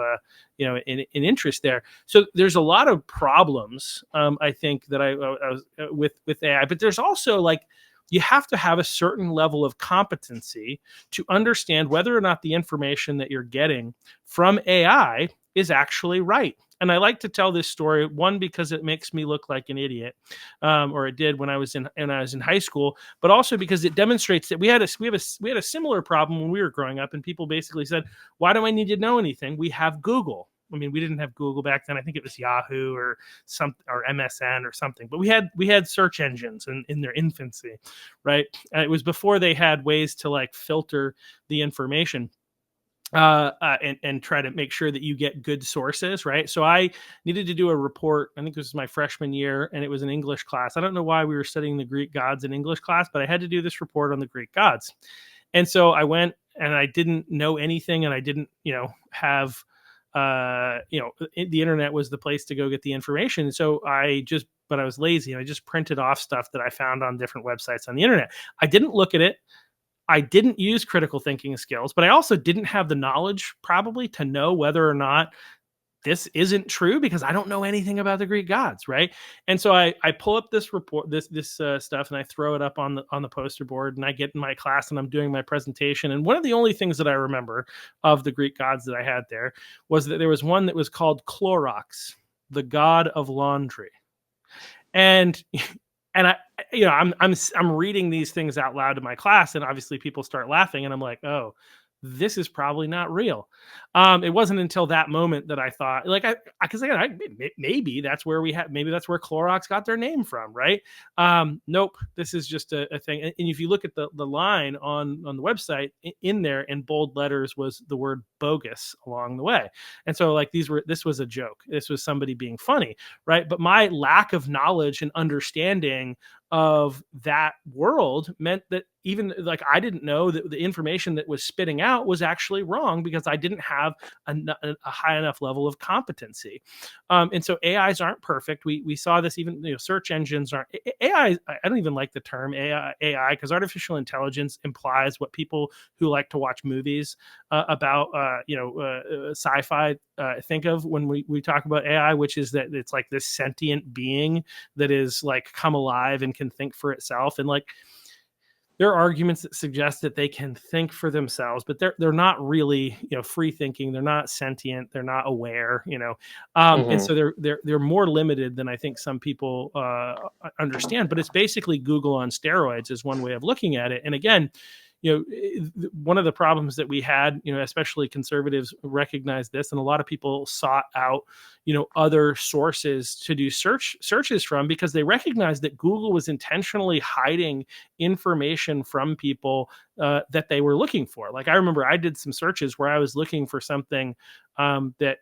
an interest there. So there's a lot of problems, I think, that I was with AI, but there's also like, you have to have a certain level of competency to understand whether or not the information that you're getting from AI is actually right. And I like to tell this story, one, because it makes me look like an idiot, or it did when I was in high school, but also because it demonstrates that we had a similar problem when we were growing up, and people basically said, "Why do I need to know anything? We have Google." I mean, we didn't have Google back then. I think it was Yahoo or MSN or something. But we had search engines in their infancy, right? It was before they had ways to like filter the information. And try to make sure that you get good sources, right? So I needed to do a report. I think this was my freshman year, and it was an English class. I don't know why we were studying the Greek gods in English class, but I had to do this report on the Greek gods. And so I went, and I didn't know anything, and I didn't, have, the internet was the place to go get the information. So but I was lazy, and I just printed off stuff that I found on different websites on the internet. I didn't look at it. I didn't use critical thinking skills, but I also didn't have the knowledge probably to know whether or not this isn't true, because I don't know anything about the Greek gods, right? And so I pull up this report, this stuff, and I throw it up on the poster board, and I get in my class and I'm doing my presentation. And one of the only things that I remember of the Greek gods that I had there was that there was one that was called Clorox, the god of laundry. And I'm reading these things out loud to my class, and obviously people start laughing, and I'm like, oh, this is probably not real. It wasn't until that moment that I thought, like, maybe that's where Clorox got their name from, right? Nope, this is just a thing. And if you look at the line on the website, in there in bold letters was the word bogus along the way. And so like this was a joke. This was somebody being funny, right? But my lack of knowledge and understanding of that world meant that even like I didn't know that the information that was spitting out was actually wrong, because I didn't have a high enough level of competency. And so AIs aren't perfect. We saw this, even search engines aren't AI. I don't even like the term AI because artificial intelligence implies what people who like to watch movies about sci-fi think of when we talk about AI, which is that it's like this sentient being that is like come alive and can think for itself. And like there are arguments that suggest that they can think for themselves, but they're not really free thinking. They're not sentient. They're not aware. And so they're more limited than I think some people understand. But it's basically Google on steroids is one way of looking at it. And again, one of the problems that we had, especially conservatives recognize this, and a lot of people sought out, other sources to do searches from, because they recognized that Google was intentionally hiding information from people that they were looking for. Like I remember I did some searches where I was looking for something that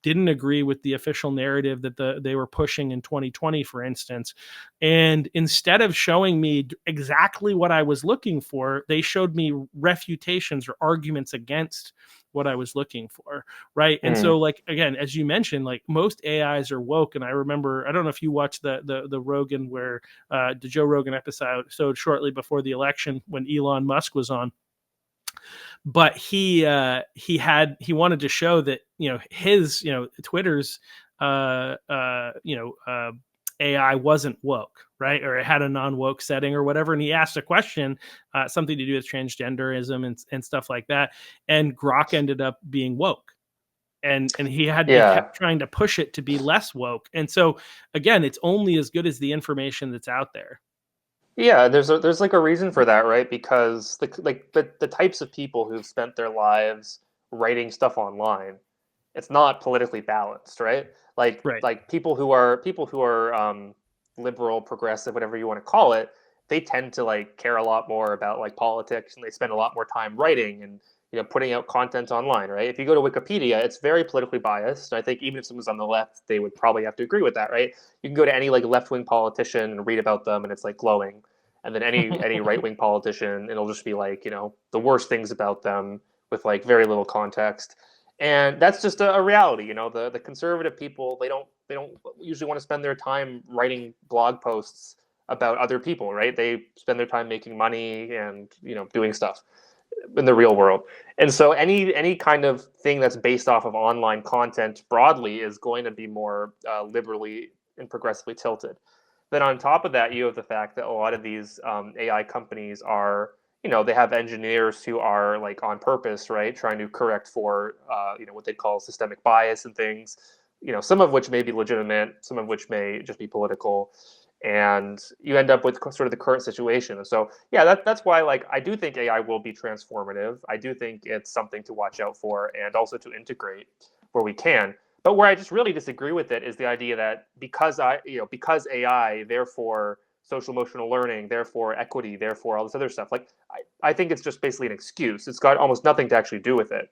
didn't agree with the official narrative that they were pushing in 2020, for instance. And instead of showing me exactly what I was looking for, they showed me refutations or arguments against what I was looking for, right? And so, like, again, as you mentioned, like most AIs are woke. And I remember, I don't know if you watched the Rogan the Joe Rogan episode shortly before the election when Elon Musk was on. But he wanted to show that his Twitter's AI wasn't woke, right? Or it had a non-woke setting or whatever. And he asked a question, something to do with transgenderism and stuff like that. And Grok ended up being woke. And he kept trying to push it to be less woke. And so again, it's only as good as the information that's out there. Yeah, there's like a reason for that, right? Because the types of people who've spent their lives writing stuff online, it's not politically balanced, right? Like Right. like people who are liberal, progressive, whatever you want to call it, they tend to like care a lot more about like politics, and they spend a lot more time writing and putting out content online, right? If you go to Wikipedia, it's very politically biased. I think even if someone's on the left, they would probably have to agree with that, right? You can go to any like left-wing politician and read about them, and it's like glowing. And then any right-wing politician, it'll just be like the worst things about them with like very little context. And that's just a reality. The conservative people, they don't usually want to spend their time writing blog posts about other people, right? They spend their time making money and doing stuff in the real world. And so any kind of thing that's based off of online content broadly is going to be more liberally and progressively tilted. Then on top of that, you have the fact that a lot of these AI companies are, they have engineers who are like on purpose, right, trying to correct for, what they call systemic bias and things, some of which may be legitimate, some of which may just be political. And you end up with sort of the current situation. And so, yeah, that's why, like, I do think AI will be transformative. I do think it's something to watch out for and also to integrate where we can. But where I just really disagree with it is the idea that because AI, therefore social emotional learning, therefore equity, therefore all this other stuff. Like, I think it's just basically an excuse. It's got almost nothing to actually do with it.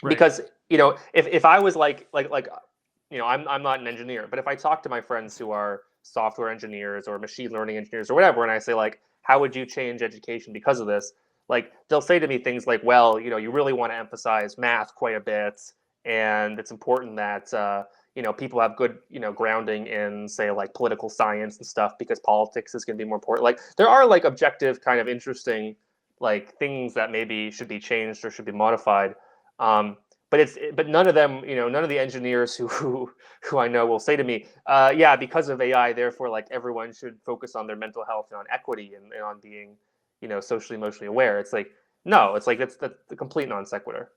Right. Because if I was like I'm not an engineer, but if I talk to my friends who are software engineers or machine learning engineers or whatever, and I say like, how would you change education because of this? Like, they'll say to me things like, well, you really want to emphasize math quite a bit, and it's important that people have good grounding in, say, like political science and stuff, because politics is going to be more important. Like, there are like objective kind of interesting like things that maybe should be changed or should be modified. But none of them, none of the engineers who I know will say to me, yeah, because of AI, therefore, like, everyone should focus on their mental health and on equity and on being, socially, emotionally aware. It's like, no, it's like, that's the complete non sequitur.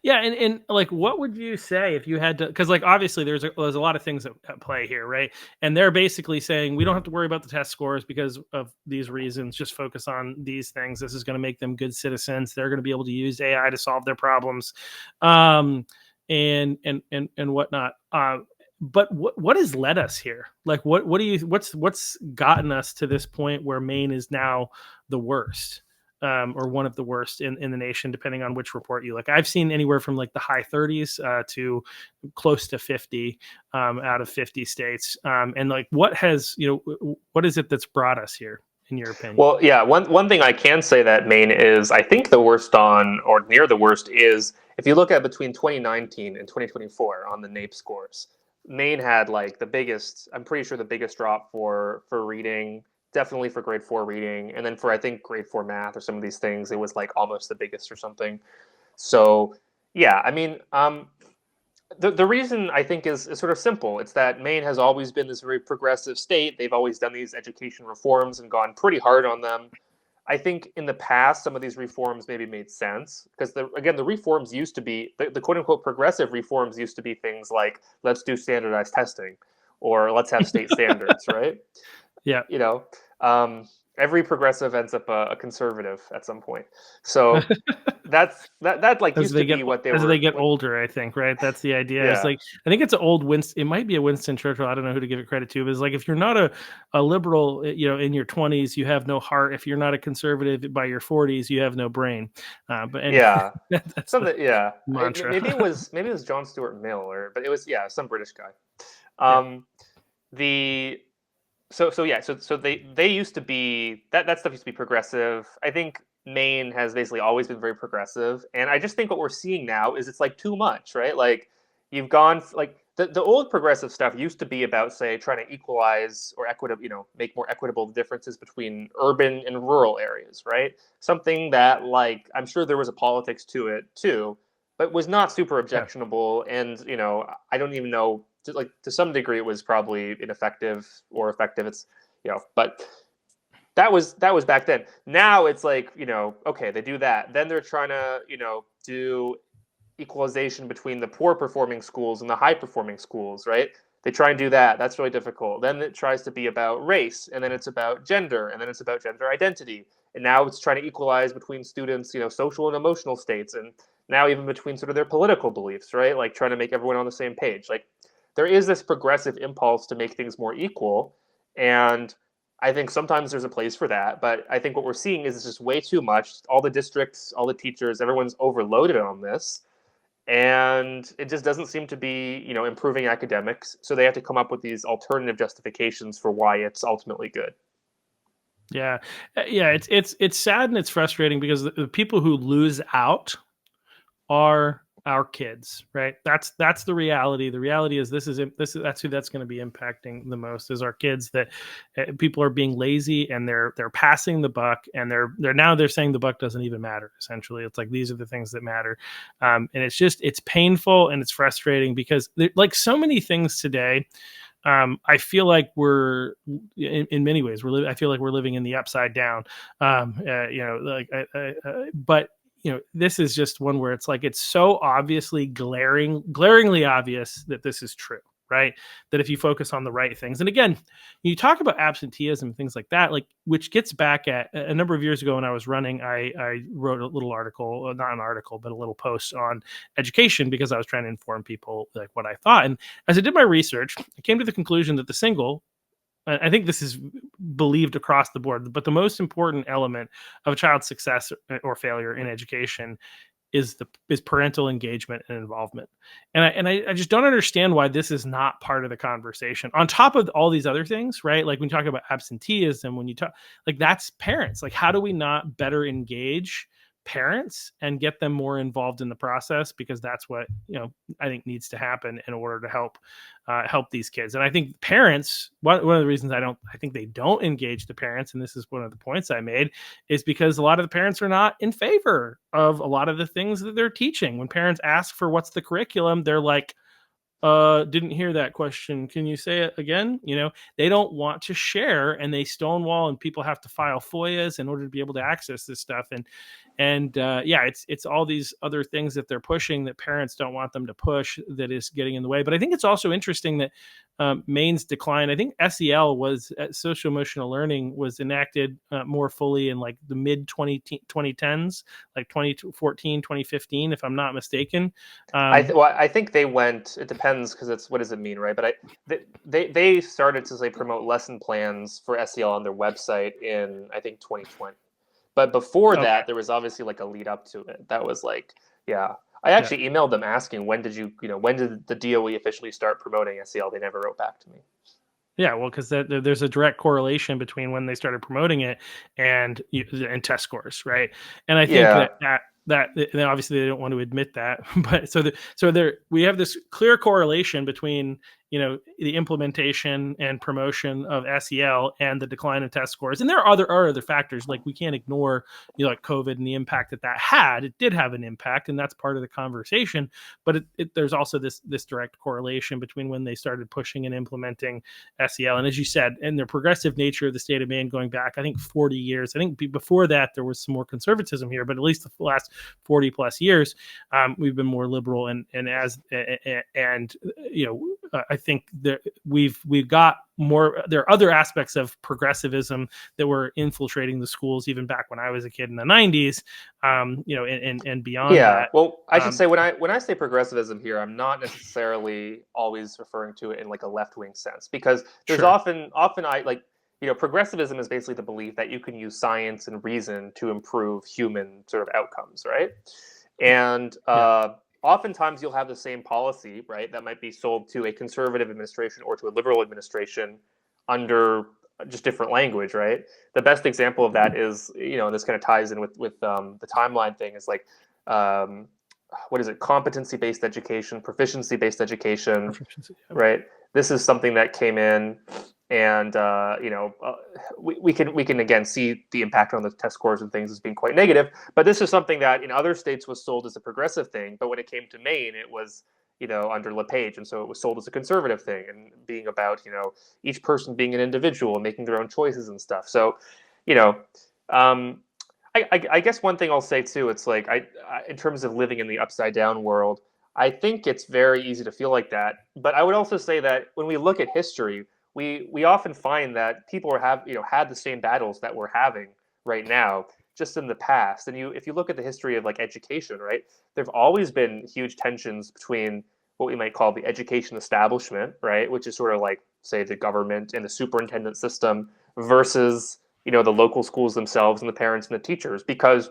Yeah, and like, what would you say if you had to? Because like, obviously, there's a lot of things at play here, right? And they're basically saying we don't have to worry about the test scores because of these reasons. Just focus on these things. This is going to make them good citizens. They're going to be able to use AI to solve their problems, and whatnot. But what has led us here? Like, what's gotten us to this point where Maine is now the worst? Or one of the worst in the nation, depending on which report you look. I've seen anywhere from like the high 30s to close to 50 out of 50 states. And like, what is it that's brought us here, in your opinion? Well, yeah, one thing I can say that Maine is, I think, the worst on, or near the worst, is if you look at between 2019 and 2024 on the NAEP scores, Maine had like the biggest, I'm pretty sure the biggest drop for reading, definitely for grade 4 reading, and then for, I think, grade 4 math or some of these things, it was like almost the biggest or something. So yeah, I mean, the reason, I think, is sort of simple. It's that Maine has always been this very progressive state. They've always done these education reforms and gone pretty hard on them. I think in the past, some of these reforms maybe made sense because, the reforms used to be, the quote unquote progressive reforms used to be things like, let's do standardized testing or let's have state standards, right? Yeah. Every progressive ends up a conservative at some point. So that like used to be what they were. As they get older, I think, right? That's the idea. Yeah. It's like, I think it's an old Winston. It might be a Winston Churchill. I don't know who to give it credit to, but it's like, if you're not a liberal, in your 20s, you have no heart. If you're not a conservative by your 40s, you have no brain. But anyway, yeah, that's something. Yeah, mantra. maybe it was John Stuart Mill, but it was, yeah, some British guy. So they used to be, that stuff used to be progressive. I think Maine has basically always been very progressive, and I just think what we're seeing now is it's like too much, right? Like, you've gone like the old progressive stuff used to be about, say, trying to equalize or make more equitable differences between urban and rural areas, right? Something that, like, I'm sure there was a politics to it too, but was not super objectionable. And I don't even know, to some degree it was probably ineffective or effective. It's but that was back then. Now it's like, okay, they do that, then they're trying to do equalization between the poor performing schools and the high performing schools, right? They try and do that. That's really difficult. Then it tries to be about race, and then it's about gender, and then it's about gender identity, and now it's trying to equalize between students, social and emotional states, and now even between sort of their political beliefs, right? Like, trying to make everyone on the same page. Like, there is this progressive impulse to make things more equal, and I think sometimes there's a place for that, but I think what we're seeing is it's just way too much. All the districts, all the teachers, everyone's overloaded on this, and it just doesn't seem to be, improving academics. So they have to come up with these alternative justifications for why it's ultimately good. Yeah, yeah. It's sad and it's frustrating because the people who lose out are our kids, right? That's the reality. The reality is that's who that's going to be impacting the most is our kids. That people are being lazy and they're passing the buck, and they're saying the buck doesn't even matter. Essentially, it's like these are the things that matter, and it's painful and it's frustrating because like so many things today. I feel like we're in many ways I feel like we're living in the upside down. But this is just one where it's like it's so obviously glaringly obvious that this is true, right? That if you focus on the right things, and again, you talk about absenteeism and things like that, like which gets back at a number of years ago when I was running, I wrote a little article, not an article, but a little post on education because I was trying to inform people like what I thought. And as I did my research, I came to the conclusion that I think this is believed across the board, but the most important element of a child's success or failure in education is parental engagement and involvement. And I just don't understand why this is not part of the conversation on top of all these other things, right? Like when you talk about absenteeism, when you talk like that's parents, like how do we not better engage parents and get them more involved in the process? Because that's what, I think needs to happen in order to help these kids. And I think parents, one of the reasons I think they don't engage the parents, and this is one of the points I made, is because a lot of the parents are not in favor of a lot of the things that they're teaching. When parents ask for what's the curriculum, they're like, didn't hear that question. Can you say it again? They don't want to share, and they stonewall, and people have to file FOIAs in order to be able to access this stuff. And it's all these other things that they're pushing that parents don't want them to push that is getting in the way. But I think it's also interesting that Maine's decline, I think SEL social emotional learning was enacted more fully in like the mid 2010s, like 2014, 2015, if I'm not mistaken. I think they went, it depends because it's, what does it mean, right? But they started to promote lesson plans for SEL on their website in, I think, 2020. But before that, there was obviously like a lead up to it. That was like, yeah. I actually emailed them asking when did the DOE officially start promoting SEL? They never wrote back to me. Yeah, well, because there's a direct correlation between when they started promoting it and test scores, right? And I think that obviously they don't want to admit that, but we have this clear correlation between the implementation and promotion of SEL and the decline in test scores. And there are other factors, like we can't ignore like COVID and the impact that had. It did have an impact, and that's part of the conversation. But there's also this direct correlation between when they started pushing and implementing SEL, and as you said, and the progressive nature of the state of Maine going back, I think 40 years. I think before that there was some more conservatism here, but at least the last 40 plus years, we've been more liberal, I think that we've got more. There are other aspects of progressivism that were infiltrating the schools even back when I was a kid in the 90s, and beyond that. Well, I should say when I say progressivism here, I'm not necessarily always referring to it in like a left-wing sense, because there's often progressivism is basically the belief that you can use science and reason to improve human sort of outcomes, right? And oftentimes you'll have the same policy, right, that might be sold to a conservative administration or to a liberal administration under just different language, right? The best example of that is, and this kind of ties in with the timeline thing, is like, what is it? Competency-based education, proficiency-based education, right? This is something that came in, and we can again see the impact on the test scores and things as being quite negative. But this is something that in other states was sold as a progressive thing, but when it came to Maine, it was under LePage, and so it was sold as a conservative thing and being about each person being an individual and making their own choices and stuff. So, I guess one thing I'll say too, it's like I in terms of living in the upside down world, I think it's very easy to feel like that. But I would also say that when we look at history, we often find that people had the same battles that we're having right now just in the past. And if you look at the history of like education, right, there've always been huge tensions between what we might call the education establishment, right, which is sort of like, say, the government and the superintendent system, versus, the local schools themselves and the parents and the teachers, because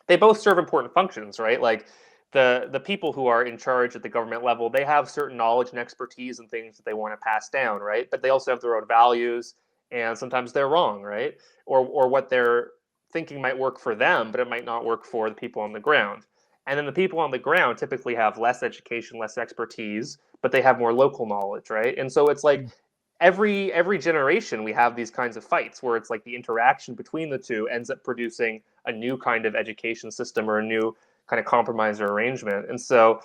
they both serve important functions, right? Like the people who are in charge at the government level, they have certain knowledge and expertise and things that they want to pass down, right? But they also have their own values, and sometimes they're wrong, right? Or what they're thinking might work for them, but it might not work for the people on the ground. And then the people on the ground typically have less education, less expertise, but they have more local knowledge, right? And so it's like every generation we have these kinds of fights where it's like the interaction between the two ends up producing a new kind of education system or a new kind of compromise or arrangement. And so,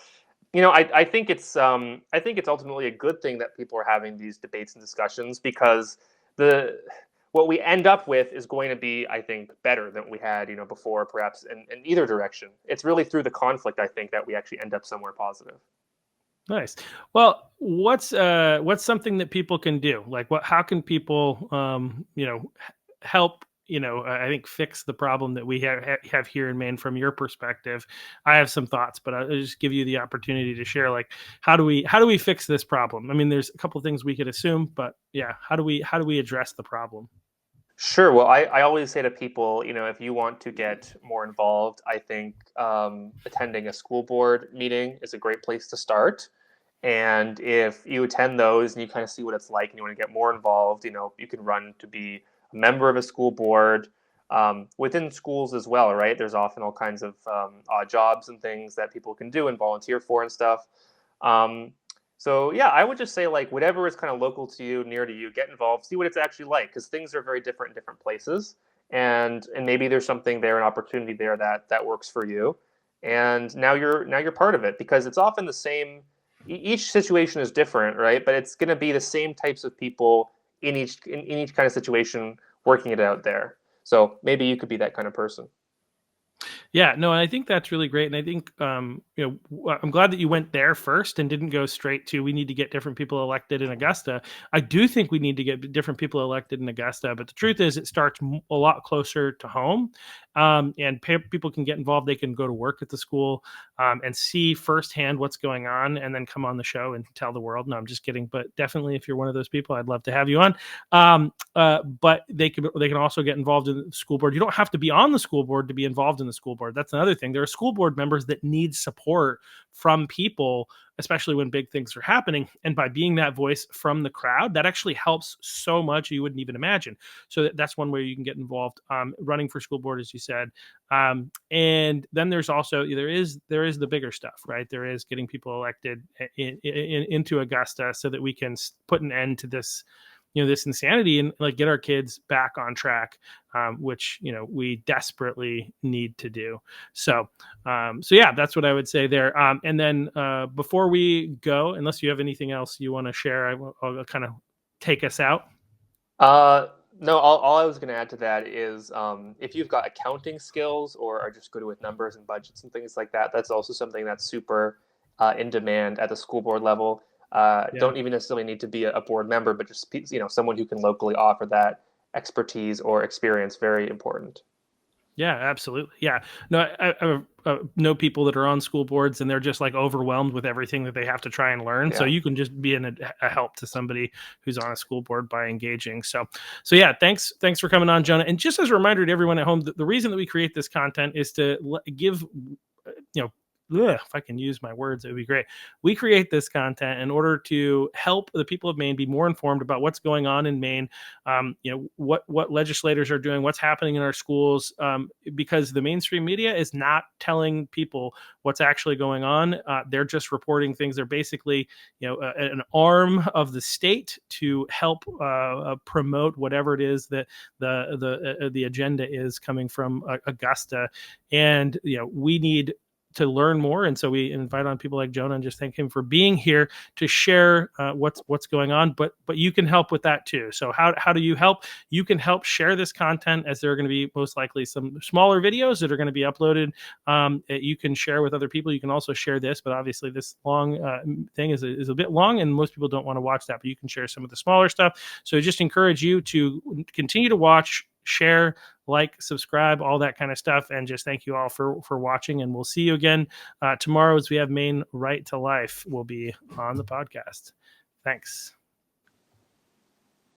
I think it's ultimately a good thing that people are having these debates and discussions, because the what we end up with is going to be, I think, better than we had, before, perhaps in either direction. It's really through the conflict, I think, that we actually end up somewhere positive. Nice. Well, what's something that people can do? Like, how can people, help, I think fix the problem that we have here in Maine from your perspective? I have some thoughts, but I'll just give you the opportunity to share. Like, how do we fix this problem? I mean, there's a couple of things we could assume, but yeah, how do we address the problem? Sure. Well, I always say to people, if you want to get more involved, I think attending a school board meeting is a great place to start. And if you attend those and you kind of see what it's like and you want to get more involved, you can run to be a member of a school board, within schools as well, right? There's often all kinds of odd jobs and things that people can do and volunteer for and stuff. Um, so yeah, I would just say, like, whatever is kind of local to you, near to you, get involved, see what it's actually like, because things are very different in different places, and maybe there's something there, an opportunity there that works for you, and now you're part of it, because it's often the same. Each situation is different, right? But it's going to be the same types of people in each kind of situation working it out there. So maybe you could be that kind of person. Yeah, no, and I think that's really great. And I think, I'm glad that you went there first and didn't go straight to, we need to get different people elected in Augusta. I do think we need to get different people elected in Augusta, but the truth is it starts a lot closer to home. And people can get involved. They can go to work at the school, and see firsthand what's going on, and then come on the show and tell the world. No, I'm just kidding. But definitely, if you're one of those people, I'd love to have you on. But they can also get involved in the school board. You don't have to be on the school board to be involved in the school board. That's another thing. There are school board members that need support from people, especially when big things are happening. And by being that voice from the crowd, that actually helps so much you wouldn't even imagine. So that's one way you can get involved. Running for school board, as you said. And then there's also, there is the bigger stuff, right? There is getting people elected into Augusta so that we can put an end to this, this insanity, and like get our kids back on track, which, we desperately need to do. So yeah, that's what I would say there. And then before we go, unless you have anything else you want to share, I'll kind of take us out. No, all I was going to add to that is, if you've got accounting skills or are just good with numbers and budgets and things like that, that's also something that's super in demand at the school board level. Yeah. Don't even necessarily need to be a board member, but just someone who can locally offer that expertise or experience. Very important. Yeah, absolutely. Yeah. No, I know people that are on school boards and they're just like overwhelmed with everything that they have to try and learn. Yeah. So you can just be a help to somebody who's on a school board by engaging. So yeah, thanks for coming on, Jonah. And just as a reminder to everyone at home, the reason that we create this content is to give, if I can use my words, it would be great. We create this content in order to help the people of Maine be more informed about what's going on in Maine, what legislators are doing, what's happening in our schools, because the mainstream media is not telling people what's actually going on. They're just reporting things. They're basically, an arm of the state to help promote whatever it is that the agenda is coming from Augusta. And, we need to learn more. And so we invite on people like Jonah and just thank him for being here to share what's going on. But you can help with that too. So how do you help? You can help share this content, as there are going to be most likely some smaller videos that are going to be uploaded. You can share with other people. You can also share this, but obviously this long thing is a bit long and most people don't want to watch that, but you can share some of the smaller stuff. So I just encourage you to continue to watch, share, like, subscribe, all that kind of stuff. And just thank you all for watching. And we'll see you again tomorrow as we have Maine Right to Life will be on the podcast. Thanks.